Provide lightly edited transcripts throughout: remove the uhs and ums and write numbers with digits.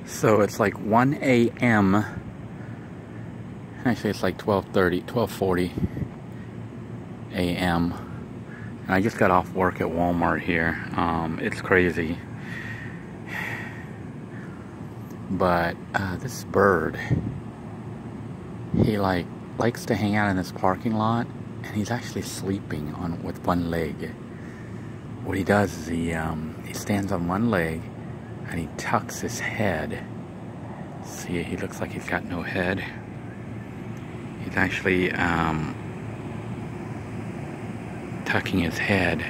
So it's like 1 a.m. Actually, it's like 12:40 a.m. And I just got off work at Walmart here. It's crazy. But this bird, he likes to hang out in this parking lot, and he's actually sleeping with one leg. What he does is he stands on one leg and he tucks his head. See, he looks like he's got no head. He's actually tucking his head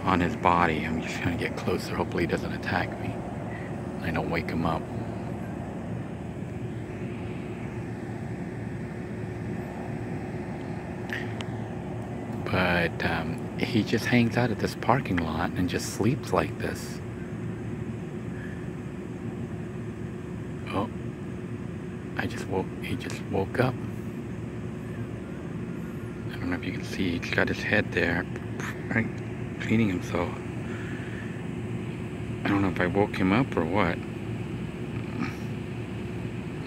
on his body. I'm just gonna get closer. Hopefully he doesn't attack me. I don't wake him up. But he just hangs out at this parking lot and just sleeps like this. Oh, he just woke up. I don't know if you can see, he's got his head there, right, cleaning himself. I don't know if I woke him up or what.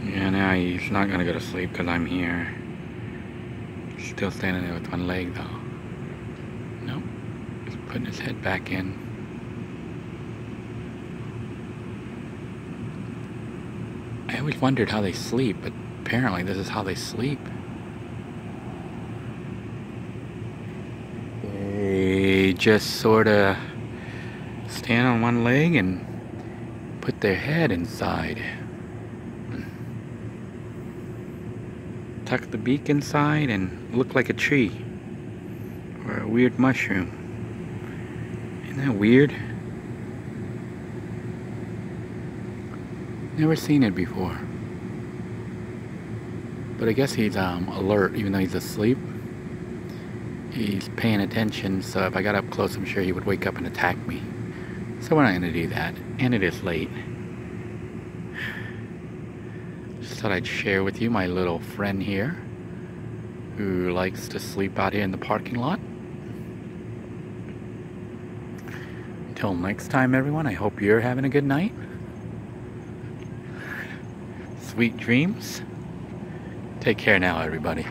Yeah, now he's not gonna go to sleep because I'm here. Still standing there with one leg though. Nope. He's putting his head back in. I always wondered how they sleep, but apparently this is how they sleep. They just sort of stand on one leg and put their head inside. Tuck the beak inside and look like a tree or a weird mushroom. Isn't that weird? Never seen it before. But I guess he's alert even though he's asleep. He's paying attention, so if I got up close I'm sure he would wake up and attack me. So we're not going to do that. And it is late. Just thought I'd share with you my little friend here who likes to sleep out here in the parking lot. Until next time, everyone, I hope you're having a good night. Sweet dreams. Take care now, everybody.